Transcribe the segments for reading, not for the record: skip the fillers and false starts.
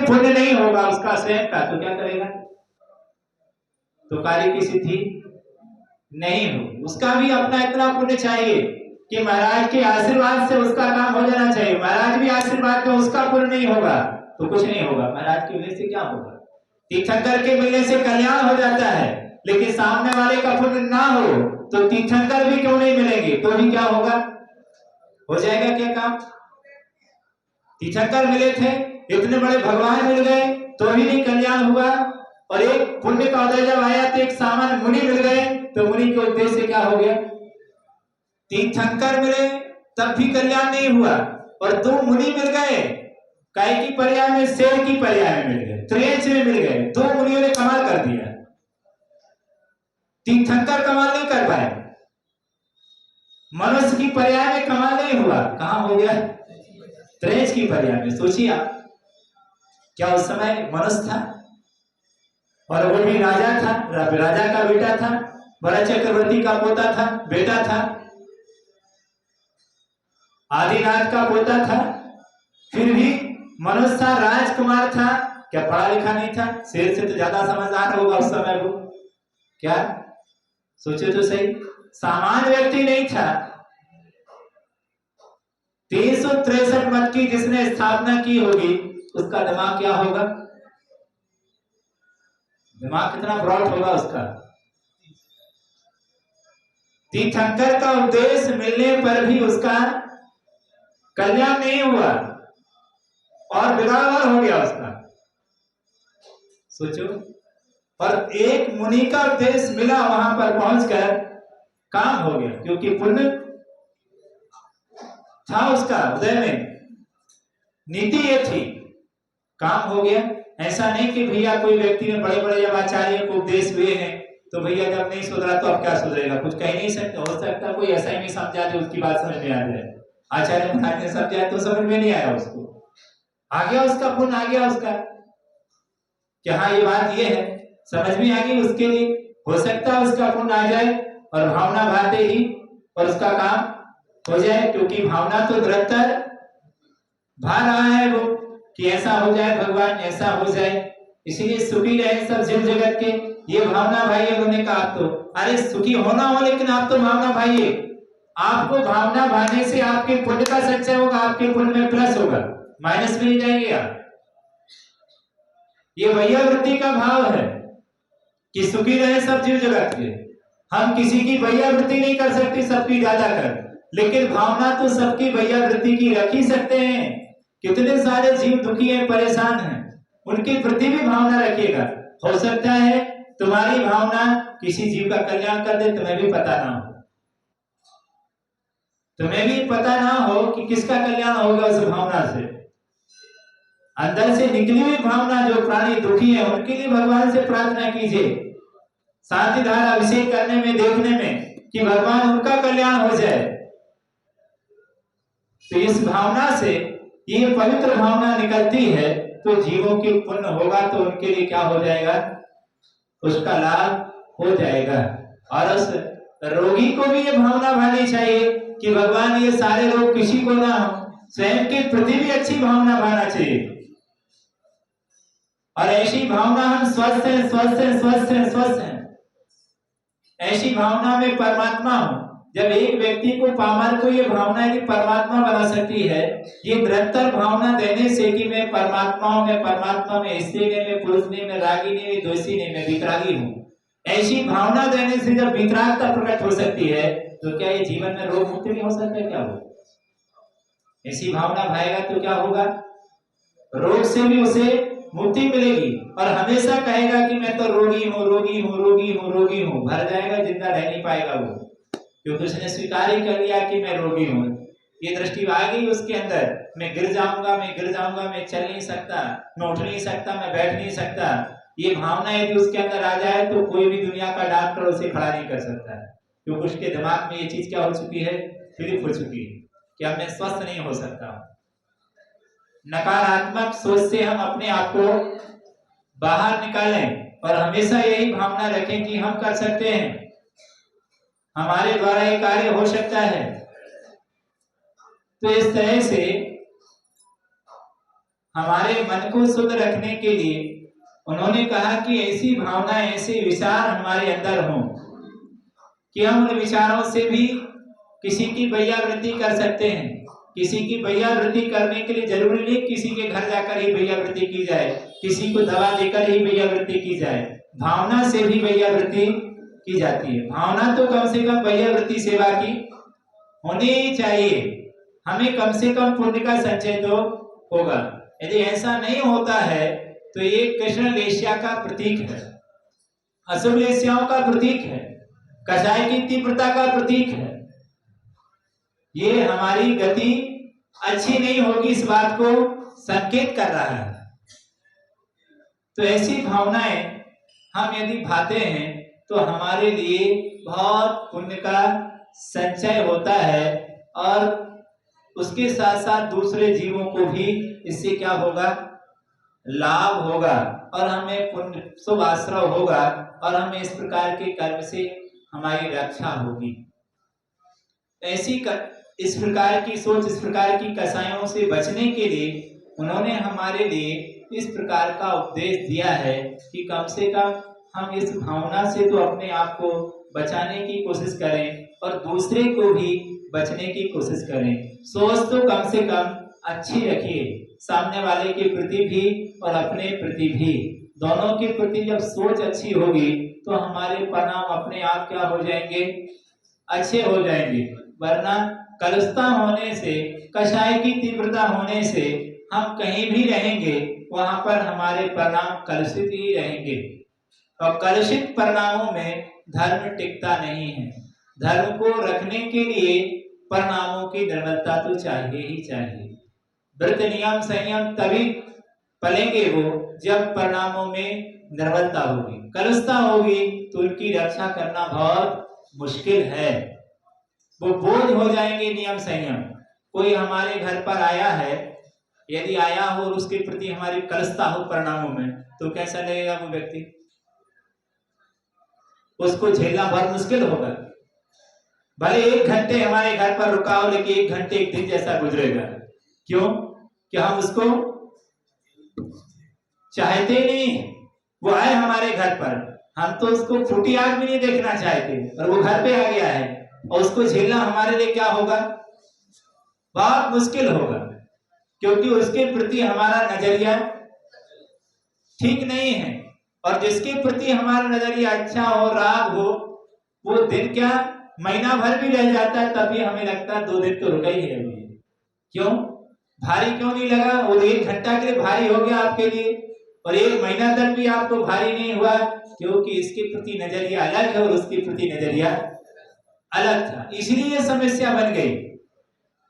पुण्य नहीं होगा उसका स्वयं का, तो क्या करेगा? तो कार्य की सिद्धि नहीं होगी। उसका भी अपना इतना पुण्य चाहिए कि महाराज के आशीर्वाद से उसका काम हो जाना चाहिए। महाराज भी आशीर्वाद में उसका पुण्य नहीं होगा तो कुछ नहीं होगा। महाराज के मिलने से क्या होगा? तीर्थंकर के मिलने से कल्याण हो जाता है, लेकिन सामने वाले का पुण्य ना हो तो तीर्थंकर भी क्यों नहीं मिलेंगे, तो भी क्या होगा? हो जाएगा क्या काम? तीर्थंकर मिले थे, इतने बड़े भगवान मिल गए तो भी नहीं कल्याण हुआ, और एक पुण्य का उदय जब आया तो एक सामान्य मुनि मिल गए तो मुनि के उद्देश्य से क्या हो गया? तीर्थंकर मिले तब भी कल्याण नहीं हुआ, और दो मुनि मिल गए, गाय की पर्याय में शेर की पर्याय में मिल गए, त्रेंच में मिल गए, दो मुनियों ने कमाल कर दिया। तीर्थंकर कमाल नहीं कर पाए, मनुष्य की पर्याय में कमाल नहीं हुआ, कहां हो गया? त्रेंच की पर्याय में। सोचिए आप, क्या उस समय मनुष्य था? और वो भी राजा था, राजा का बेटा था, बड़ा चक्रवर्ती का पोता था, बेटा था, आदिनाथ का पोता था, फिर भी मनुष्य था, राजकुमार था, क्या पढ़ा लिखा नहीं था? शेर से तो ज्यादा समझदार होगा उस समय वो। क्या सोचो तो सही, सामान्य व्यक्ति नहीं था। 363 मत की जिसने स्थापना की होगी उसका दिमाग क्या होगा? दिमाग कितना ब्रॉड होगा उसका। तीर्थंकर का उद्देश्य मिलने पर भी उसका कल्याण नहीं हुआ और विरागर हो गया उसका। सोचो, और एक मुनि का उद्देश्य मिला, वहां पर पहुंचकर काम हो गया, क्योंकि पुण्य था उसका उदय में, नीति ये थी, काम हो गया। ऐसा नहीं कि भैया कोई व्यक्ति ने बड़े बड़े जब आचार्य को उपदेश हुए हैं तो भैया जब नहीं सुधरा तो अब क्या सुधरेगा, कुछ कह नहीं सकते। हो सकता कोई ऐसा ही नहीं समझा दे, उसकी बात समझ में आ जाए। आचार्य महाराज ने समझाया तो समझ में नहीं आया उसको, आ गया उसका पुण्य, आ गया उसका कि हाँ ये बात ये है, समझ में आ गई उसके लिए। हो सकता है उसका पुण्य आ जाए और भावना भाते ही और उसका काम हो जाए, क्योंकि भावना तो निरंतर भा रहा है वो कि ऐसा हो जाए भगवान, ऐसा हो जाए, इसीलिए सुखी रहे सब जीव जगत के, ये भावना भाई। उन्होंने कहा तो अरे सुखी होना हो, लेकिन आप तो भावना भाइये। आपको भावना भाने से आपके पुण्य का संचय होगा, आपके पुण्य में प्लस होगा, माइनस में नहीं जाएंगे आप। ये वैया वृत्ति का भाव है कि सुखी रहे सब जीव जगत के। हम किसी की वैया वृत्ति नहीं कर सकते, सबकी ज्यादा कर, लेकिन भावना तो सबकी वैया वृत्ति की रख ही सकते हैं। कितने सारे जीव दुखी हैं, परेशान हैं, उनकी प्रति भी भावना रखिएगा। हो सकता है तुम्हारी भावना किसी जीव का कल्याण कर दे, तुम्हें भी पता ना हो, तुम्हें भी पता ना हो कि किसका कल्याण होगा उस भावना से। अंदर से निकली हुई भावना, जो प्राणी दुखी है उनके लिए भगवान से प्रार्थना कीजिए, शांति धारा अभिषेक करने में, देखने में कि भगवान उनका कल्याण हो जाए। तो इस भावना से ये पवित्र भावना निकलती है तो जीवों की पुण्य होगा, तो उनके लिए क्या हो जाएगा? उसका लाभ हो जाएगा। और उस रोगी को भी ये भावना भानी चाहिए कि भगवान ये सारे रोग किसी को ना हो, स्वयं के प्रति भी अच्छी भावना भाना चाहिए। और ऐसी भावना हम स्वस्थ हैं, स्वस्थ हैं, स्वस्थ हैं, स्वस्थ हैं, ऐसी भावना में परमात्मा हो। जब एक व्यक्ति को, पामर को ये भावना यदि परमात्मा बना सकती है, ये निरंतर भावना देने से कि मैं परमात्मा में स्त्री ने, मैं पुरुष ने, मैं रागी ने, मैं द्वेषी ने, मैं वितरागी हूँ, ऐसी भावना देने से जब वितरागता प्रकट हो सकती है तो क्या ये जीवन में रोग मुक्ति नहीं हो सकता है? क्या हो, ऐसी भावना भाएगा तो क्या होगा? रोग से भी उसे मुक्ति मिलेगी, और हमेशा कहेगा कि मैं तो रोगी हूँ, रोगी हूँ, रोगी हूँ, रोगी हूँ, भर जाएगा, जिंदा रह नहीं पाएगा वो, क्योंकि उसने स्वीकार ही कर लिया कि मैं रोगी हूँ। ये दृष्टि आ गई उसके अंदर, मैं गिर जाऊंगा, मैं गिर जाऊंगा, मैं चल नहीं सकता, मैं उठ नहीं सकता, मैं बैठ नहीं सकता। ये भावना यदि उसके अंदर आ जाए तो कोई भी दुनिया का डॉक्टर उसे खड़ा नहीं कर सकता है, क्योंकि उसके दिमाग में ये चीज क्या हो चुकी है? फिलिप हो चुकी है कि अब मैं स्वस्थ नहीं हो सकता। नकारात्मक सोच से हम अपने आप को बाहर निकालें और हमेशा यही भावना रखें कि हम कर सकते हैं, हमारे द्वारा ये कार्य हो सकता है। तो इस तरह से हमारे मन को शुद्ध रखने के लिए उन्होंने कहा कि ऐसी भावना, ऐसे विचार हमारे अंदर हों कि हम उन विचारों से भी किसी की वैयावृत्ति कर सकते हैं। किसी की वैयावृत्ति करने के लिए जरूरी नहीं किसी के घर जाकर ही वैयावृत्ति की जाए, किसी को दवा देकर ही वैयावृत्ति की जाए। भावना से भी वैयावृत्ति की जाती है। भावना तो कम से कम वैयावृत्ति सेवा की होनी ही चाहिए। हमें कम से कम पुण्य का संचय तो होगा। यदि ऐसा नहीं होता है तो ये कृष्ण वेश्या का प्रतीक है, अशुभ वेश्याओं का प्रतीक है, कषाय की तीव्रता का प्रतीक है। ये हमारी गति अच्छी नहीं होगी, इस बात को संकेत कर रहा है। तो ऐसी भावनाएं हम यदि भाते हैं तो हमारे लिए बहुत पुण्य का संचय होता है और उसके साथ साथ दूसरे जीवों को भी इससे क्या होगा, लाभ होगा और हमें पुण्य शुभ आश्रय होगा और हमें इस प्रकार के कर्म से हमारी रक्षा होगी। इस प्रकार की सोच, इस प्रकार की कसायों से बचने के लिए उन्होंने हमारे लिए इस प्रकार का उपदेश दिया है कि कम से कम हम इस भावना से तो अपने आप को बचाने की कोशिश करें और दूसरे को भी बचने की कोशिश करें। सोच तो कम से कम अच्छी रखिए, सामने वाले के प्रति भी और अपने प्रति भी, दोनों के प्रति जब सोच अच्छी होगी तो हमारे परिणाम अपने आप क्या हो जाएंगे, अच्छे हो जाएंगे। वरना कलुषता होने से, कषाय की तीव्रता होने से हम कहीं भी रहेंगे वहां पर हमारे परिणाम कलुषित ही रहेंगे और कलुषित परिणामों में धर्म टिकता नहीं है। धर्म को रखने के लिए परिणामों की निर्मलता तो चाहिए ही चाहिए। व्रत नियम संयम तभी पलेंगे वो जब परिणामों में निर्मलता होगी। कलुषता होगी तो उनकी रक्षा करना बहुत मुश्किल है, वो बोझ हो जाएंगे नियम संयम। कोई हमारे घर पर आया है, यदि आया हो और उसके प्रति हमारी कलुषता हो परिणामों में, तो कैसा लगेगा वो व्यक्ति, उसको झेलना बहुत मुश्किल होगा। भले 1 घंटे हमारे घर पर रुका हो, लेकिन 1 घंटे एक दिन जैसा गुजरेगा। क्यों? कि हम उसको चाहते नहीं। वो आए हमारे घर पर, हम तो उसको फूटी आग भी नहीं देखना चाहते और वो घर पे आ गया है और उसको झेलना हमारे लिए क्या होगा, बहुत मुश्किल होगा। क्योंकि उसके प्रति हमारा नजरिया ठीक नहीं है और जिसके प्रति हमारा नजरिया अच्छा हो, राग हो, वो दिन क्या महीना भर भी रह जाता है तब भी हमें लगता है 2 दिन तो रुका ही है। क्यों? भारी क्यों नहीं लगा? वो 1 घंटा के लिए भारी हो गया आपके लिए और 1 महीना तक भी आपको भारी नहीं हुआ, क्योंकि इसके प्रति नजरिया अलग है और उसके प्रति नजरिया अलग था। इसलिए ये समस्या बन गई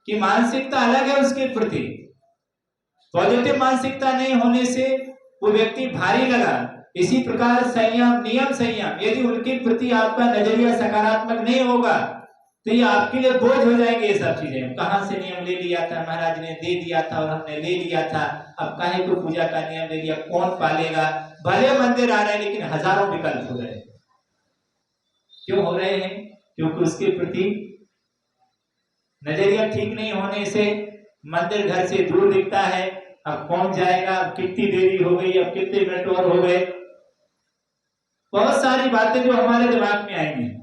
कि मानसिकता अलग है उसके प्रति। पॉजिटिव मानसिकता नहीं होने से वो व्यक्ति भारी लगा। इसी प्रकार संयम, नियम संयम, यदि उनके प्रति आपका नजरिया सकारात्मक नहीं होगा तो ये आपके लिए बोझ हो जाएंगे। ये सब चीजें कहां से नियम ले लिया था, महाराज ने दे दिया था और हमने ले लिया था, अब काहे को पूजा का नियम ले लिया, कौन पालेगा। भले मंदिर आ रहे हैं लेकिन हजारों विकल्प हो रहे हैं। क्यों हो रहे हैं? क्योंकि उसके प्रति नजरिया ठीक नहीं होने से मंदिर घर से दूर दिखता है। अब कौन जाएगा, अब कितनी देरी हो गई, अब कितने मिनट और हो गए, बहुत सारी बातें जो हमारे दिमाग में आएंगी।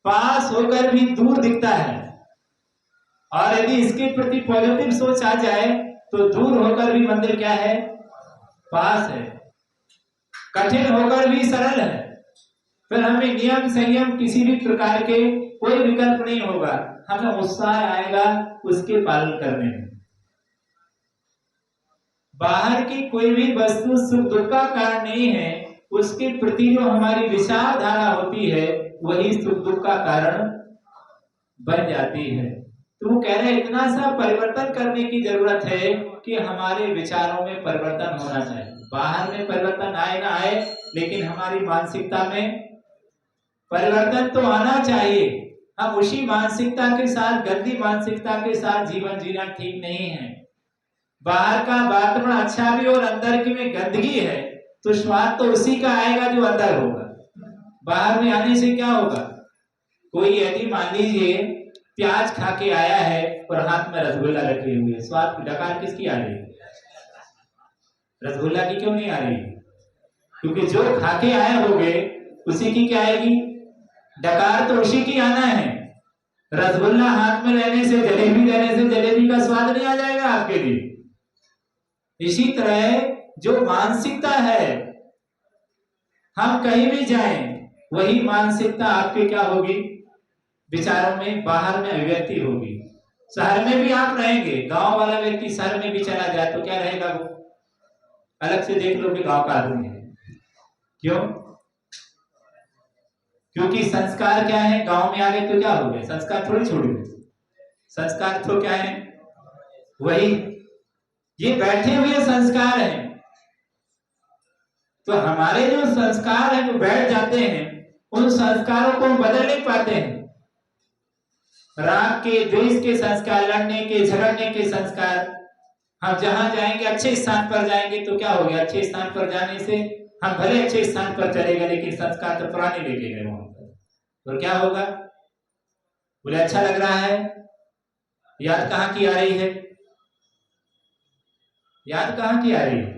पास होकर भी दूर दिखता है और यदि इसके प्रति पॉजिटिव सोच आ जाए तो दूर होकर भी मंदिर क्या है, पास है। कठिन होकर भी सरल है। फिर हमें नियम संयम किसी भी प्रकार के कोई विकल्प नहीं होगा, हमें उत्साह आएगा उसके पालन करने में। बाहर की कोई भी वस्तु सुख दुख का कारण नहीं है, उसके प्रति जो हमारी विचारधारा होती है वही सुख दुख का कारण बन जाती है। तो वो कह रहे हैं इतना सा परिवर्तन करने की जरूरत है कि हमारे विचारों में परिवर्तन होना चाहिए। बाहर में परिवर्तन आए ना आए, लेकिन हमारी मानसिकता में परिवर्तन तो आना चाहिए। हम उसी मानसिकता के साथ, गंदी मानसिकता के साथ जीवन जीना ठीक नहीं है। बाहर का वातावरण अच्छा भी और अंदर की में गंदगी है तो स्वाद तो उसी का आएगा जो अंदर होगा। बाहर में आने से क्या होगा? कोई यदि मान लीजिए प्याज खा के आया है और हाथ में रसगुल्ला रखे हुए, स्वाद डकार किसकी आ रही है? रसगुल्ला की क्यों नहीं आ रही? क्योंकि जो खा के आए होगे उसी की क्या आएगी? डकार तो उसी की आना है। रसगुल्ला हाथ में लेने से, जलेबी लेने से जलेबी का स्वाद नहीं आ जाएगा आपके लिए। इसी तरह जो मानसिकता है, हम कहीं भी जाएं वही मानसिकता आपके क्या होगी? विचारों में, बाहर में अभिव्यक्ति होगी। शहर में भी आप रहेंगे, गांव वाला व्यक्ति शहर में भी चला जाए तो क्या रहेगा? वो अलग से देख लो कि गांव का आदमी है। क्यों? क्योंकि संस्कार क्या है? गांव में आ गए तो क्या हो गया? संस्कार थोड़ी छोड़ गए। संस्कार तो क्या है? वही ये बैठे हुए संस्कार हैं। तो हमारे जो संस्कार हैं जो बैठ जाते हैं, उन संस्कारों को हम बदल नहीं पाते हैं। राग के, द्वेष के संस्कार, लड़ने के, झगड़ने के संस्कार, हम जहां जाएंगे अच्छे स्थान पर जाएंगे तो क्या हो गया? अच्छे स्थान पर जाने से हम भले अच्छे स्थान पर चले गए लेकिन संस्कार तो पुराने लेके गए वहां पर, तो क्या होगा? बोले अच्छा लग रहा है, याद कहाँ की आ रही है? याद कहाँ की आ रही है?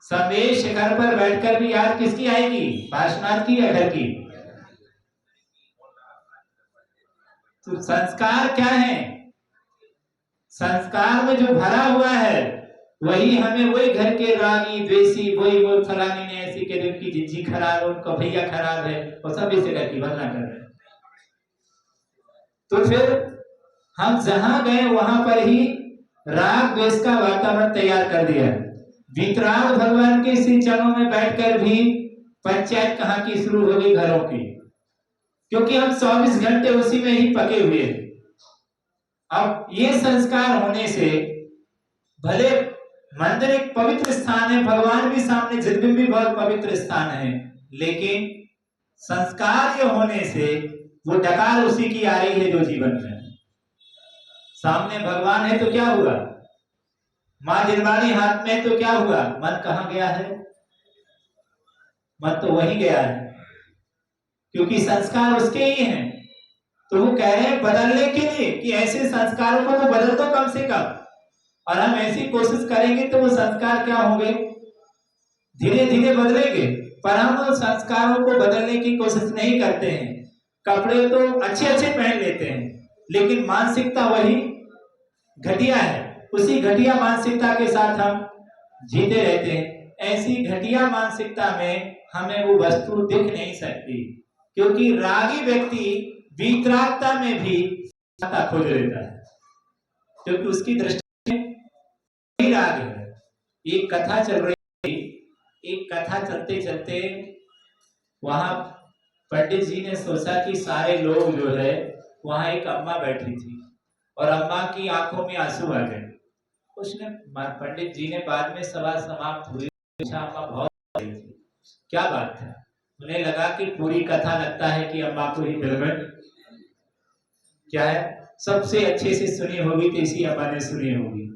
समय शिखर पर बैठकर भी याद किसकी आएगी? पार्श्वनाथ की या घर की? तो संस्कार क्या है? संस्कार में जो भरा हुआ है वही हमें, वही घर के रागी द्वेषी, वही वो फलानी ने ऐसी के दिन की जिज्जी खराब है, उनका भैया खराब है, और सब इसे करके वरना कर रहे हैं। तो फिर हम जहां गए वहां पर ही राग द्वेष का वातावरण तैयार कर दिया। वीतराग भगवान के श्री चरणों में बैठकर भी पंचायत कहाँ की शुरू हो गई? घरों की। क्योंकि हम 24 घंटे उसी में ही पके हुए हैं। अब ये संस्कार होने से, भले मंदिर एक पवित्र स्थान है, भगवान भी सामने, जिंदगी भी बहुत पवित्र स्थान है, लेकिन संस्कार ये होने से वो डकार उसी की आ रही है जो जीवन में। सामने भगवान है तो क्या हुआ? मां जिनवाणी हाथ में तो क्या हुआ? मन कहां गया है? मन तो वही गया है, क्योंकि संस्कार उसके ही हैं। तो वो कह रहे हैं बदलने के लिए कि ऐसे संस्कारों को तो बदल दो कम से कम, और हम ऐसी कोशिश करेंगे तो वो संस्कार क्या होंगे? धीरे धीरे बदलेंगे। पर हम उन संस्कारों को बदलने की कोशिश नहीं करते हैं। कपड़े तो अच्छे अच्छे पहन लेते हैं, लेकिन मानसिकता वही घटिया है। उसी घटिया मानसिकता के साथ हम जीते रहते हैं। ऐसी घटिया मानसिकता में हमें वो वस्तु दिख नहीं सकती, क्योंकि रागी व्यक्ति वीतरागता में भी खोज लेता है, क्योंकि उसकी दृष्टि में राग है। एक कथा चल रही थी, एक कथा चलते चलते वहां पंडित जी ने सोचा कि सारे लोग जो है, वहां एक अम्मा बैठी थी और अम्मा की आंखों में आंसू आ गए। उसने, पंडित जी ने बाद में सभा समाप्त हुई, पूछा अम्मा बहुत रही थी, क्या बात है? उन्हें लगा कि पूरी कथा लगता है कि अम्मा को ही दिल में क्या है, सबसे अच्छे से सुनी होगी तो इसी अम्मा ने सुनी होगी।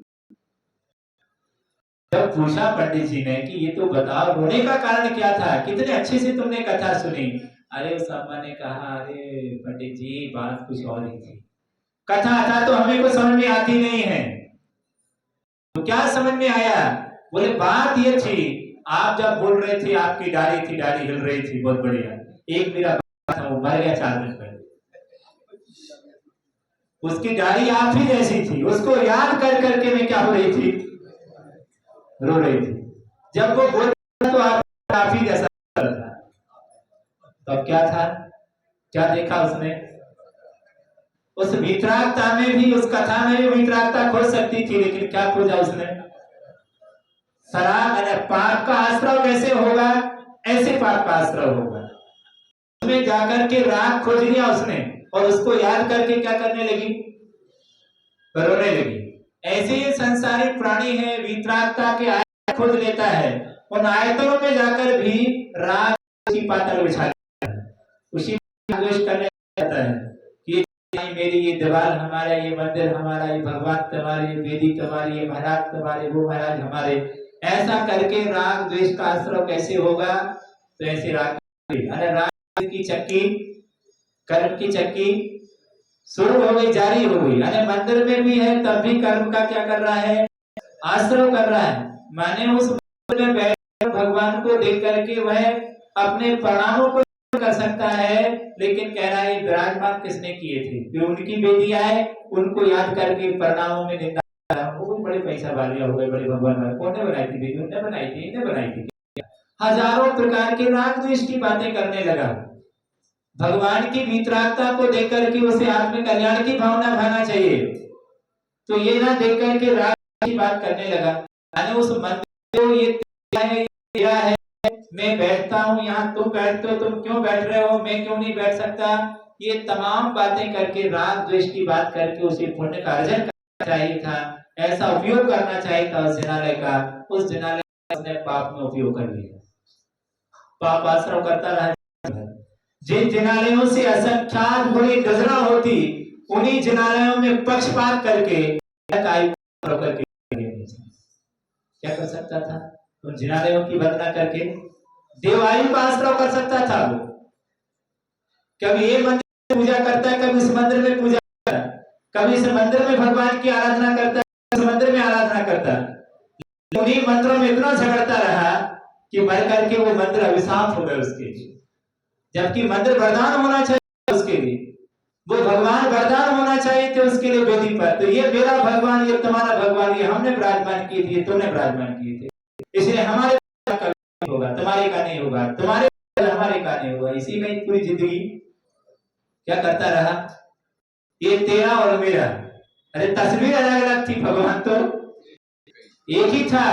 जब पूछा पंडित जी ने कि ये तो बताओ रोने का कारण क्या था, कितने अच्छे से तुमने कथा सुनी? अरे उस अम्मा ने कहा, अरे पंडित जी बात कुछ और ही थी, कथा तो हमें को समझ में आती नहीं है। तो क्या समझ में आया? बोले बात ये थी, आप जब बोल रहे थे आपकी दाढ़ी थी, दाढ़ी हिल रही थी, बहुत बढ़िया। एक मेरा था वो मर गया 4 दिन पहले, उसकी दाढ़ी आप ही जैसी थी, उसको याद कर करके मैं क्या हो रही थी? रो रही थी। जब वो बोल तो आप ही जैसा था। तब क्या था? क्या देखा उसने? उस वितरागता में भी, उस कथा में भी वितरागता खोज सकती थी, लेकिन क्या खोजा उसने? शराब। पाप का आश्रय कैसे होगा? ऐसे पाप का आश्रय होगा। उसमें जाकर के राग खोज लिया उसने, और उसको याद करके क्या करने लगी? रोने लगी। ऐसे ही संसारिक प्राणी है, वितरागता के आयत खोज लेता है, उन आयतनों में जाकर भी राग की पातल बिछा लेता है, उसी द्वेष करने लगता है कि मेरी ये दीवार हमारा, ये मंदिर हमारा, ये भगवान तुम्हारे, ये वेदी तुम्हारी, ये महाराज तुम्हारे, वो महाराज हमारे। ऐसा करके राग द्वेष का आश्रय कैसे होगा? तो ऐसे राग की चक्की, कर्म की चक्की शुरू हो गई, जारी हो गई। मंदिर में भी है तब भी कर्म का क्या कर रहा है? आश्रय कर रहा है। माने उस मंदिर में बैठ भगवान को देख करके वह अपने प्रणामों को कर सकता है, लेकिन कह रहा है विराजमान किसने किए थे? जो उनकी बेटियां है उनको याद करके प्रणामों में निंदा। वो बड़े पैसा वाले हो गए, बड़े भगवान वाले। कौन ने बनाई थी? बेटी ने बनाई थी, इन्हें बनाई थी। हजारों प्रकार के राग द्वेष की बातें करने लगा। भगवान की वितरागता को देख करके उसे आत्म कल्याण की भावना भाना चाहिए, तो ये ना देख करके राग की बात करने लगा। मैंने उस मंदिर को ये दिया है, मैं बैठता हूँ यहाँ, तुम बैठते हो, तुम क्यों बैठ रहे हो, मैं क्यों नहीं बैठ सकता? ये तमाम बातें करके राग द्वेष की बात करके उसे पुण्य का अर्जन करना चाहिए था, ऐसा उपयोग करना चाहिए था उस जिनालय का। उस जिनालय का उसने पाप में उपयोग कर लिया, पाप आश्रम करता रहा। जिन जिनालयों से असंख्यात बड़ी गजरा होती, उन्हीं जिनालयों में पक्षपात करके क्या कर सकता था? उन जिनालयों की वंदना करके देवायु का आश्रय कर सकता था। वो कभी ये मंदिर में पूजा करता है, कभी इस मंदिर में पूजा करता है, कभी इस मंदिर में भगवान की आराधना करता है, इस मंदिर में आराधना करता है। उन्हीं मंदिरों में इतना झगड़ता रहा कि मर करके वो मंदिर अभिशाप हो गए उसके लिए। जबकि मंदिर वरदान होना चाहिए उसके लिए, वो भगवान वरदान होना चाहिए थे उसके लिए वेदी पर। तो ये मेरा भगवान, ये तुम्हारा भगवान, ये हमने विराजमान किए थे, तुमने विराजमान किए थे, इसलिए हमारे का नहीं होगा, तुम्हारे का नहीं होगा, तुम्हारे हमारे का नहीं होगा। इसी में पूरी जिंदगी क्या करता रहा? ये तेरा और मेरा। अरे तस्वीर अलग अलग थी, भगवान तो एक ही था,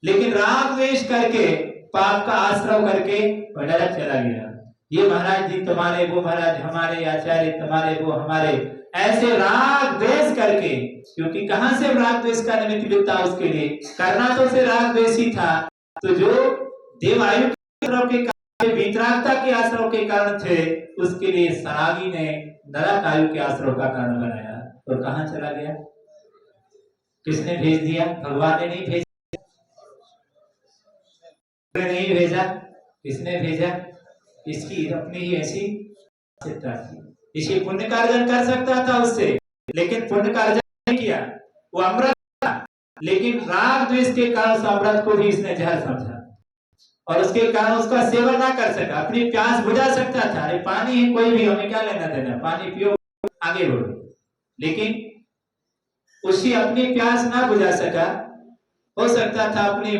लेकिन राग द्वेष करके पाप का आश्रय करके डरक चला गया। ये महाराज जी तुम्हारे, वो महाराज हमारे, आचार्य तुम्हारे, वो हमारे, ऐसे राग द्वेष करके। क्योंकि कहां से राग द्वेष का निमित्त मिलता उसके लिए? करना तो उसे राग द्वेष ही था। तो जो देवायु के आश्रय के कारण, वितरागता के आश्रय के कारण थे, उसके लिए सनागी ने नरक आयु के आश्रय का कारण बनाया। और कहां चला गया? किसने भेज दिया? भगवान ने नहीं भेजा, नहीं भेजा, किसने भेजा? इसकी अपनी ही ऐसी चिंता थी। इसी पुण्य का अर्जन कर सकता था उससे, लेकिन पुण्य का अर्जन नहीं किया। वो अमृत था, लेकिन राग द्वेष के कारण उस अमृत को भी इसने जहर समझा और उसके कारण उसका सेवन ना कर सका। अपनी प्यास बुझा सकता था, अरे पानी है, कोई भी, हमें क्या लेना देना, पानी पियो, आगे बढ़ो। लेकिन उसकी अपनी प्यास ना बुझा सका। हो सकता था अपनी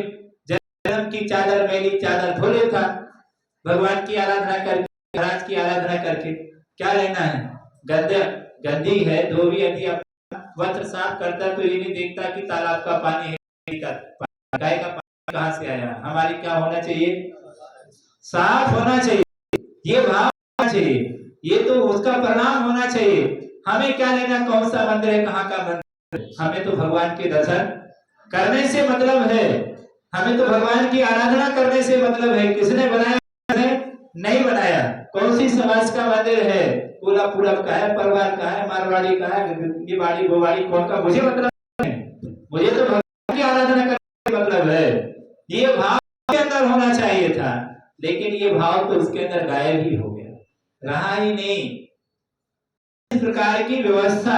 जन्म की चादर, मैली चादर धो लेता, भगवान की आराधना करके, महाराज की आराधना करके। क्या लेना है? गंदी है, धोबी यदि अपना वस्त्र साफ करता तो ये नहीं देखता कि तालाब का पानी है, गाय का पानी कहां से आया। हमारी क्या होना चाहिए? साफ होना चाहिए, ये भाव होना चाहिए, ये तो उसका परिणाम होना चाहिए। हमें क्या लेना कौन सा मंदिर है, कहाँ का मंदिर है? हमें तो भगवान के दर्शन करने से मतलब है, हमें तो भगवान की आराधना करने से मतलब है। किसने बनाया? नहीं बनाया। कौन सी समाज का मंदिर है? पूरा पूरा का है, परिवार का है, मारवाड़ी का है, ये बाड़ी वो बाड़ी, कौन का मुझे मतलब है। मुझे तो भगवान की आराधना करने का मतलब है। ये भाव के अंदर होना चाहिए था, लेकिन ये भाव तो उसके अंदर गायब ही हो गया, रहा ही नहीं। इस प्रकार की व्यवस्था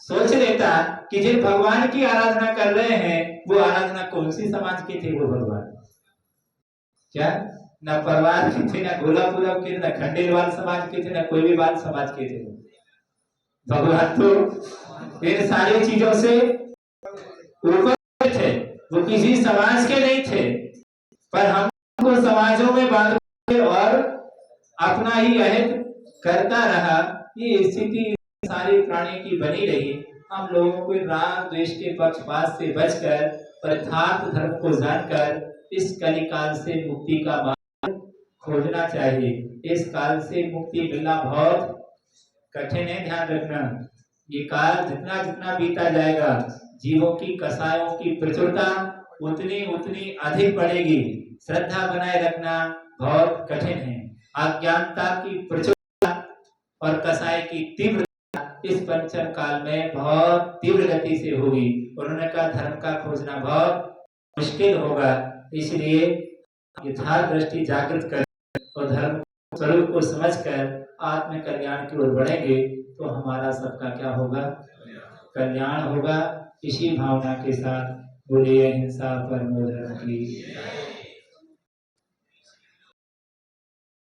सोच लेता कि जिन भगवान की आराधना कर रहे हैं वो आराधना कौन सी समाज के थे? वो भगवान क्या न परिवार के थे, न गोलापुरम के, न खंडेलवाल समाज के थे, न कोई भी बाल समाज के थे। भगवान तो इन सारी चीजों से ऊपर थे, वो किसी समाज के नहीं थे। पर हमको समाजों में बांध और अपना ही अहित करता रहा। ये स्थिति सारी प्राणी की बनी रही। हम लोगों को राग द्वेष के पक्षपात से बचकर यथार्थ धर्म को जानकर इस कलिकाल से मुक्ति का मार्ग खोजना चाहिए। इस काल से मुक्ति मिलना बहुत कठिन है, ध्यान रखना। ये काल जितना जितना बीता जाएगा, जीवों की कसायों की प्रचुरता उतनी उतनी अधिक बढ़ेगी। श्रद्धा बनाए रखना बहुत कठिन है। अज्ञानता की प्रचुरता और कसाय की तीव्रता इस पंचम काल में बहुत तीव्र गति से होगी। उन्होंने कहा धर्म का खोजना बहुत मुश्किल होगा, इसलिए यथार्थ दृष्टि जागृत कर और धर्म स्वरूप को समझकर आत्म कल्याण की ओर बढ़ेंगे तो हमारा सबका क्या होगा? कल्याण होगा। इसी भावना के साथ बोलिए अहिंसा परमो धर्म की।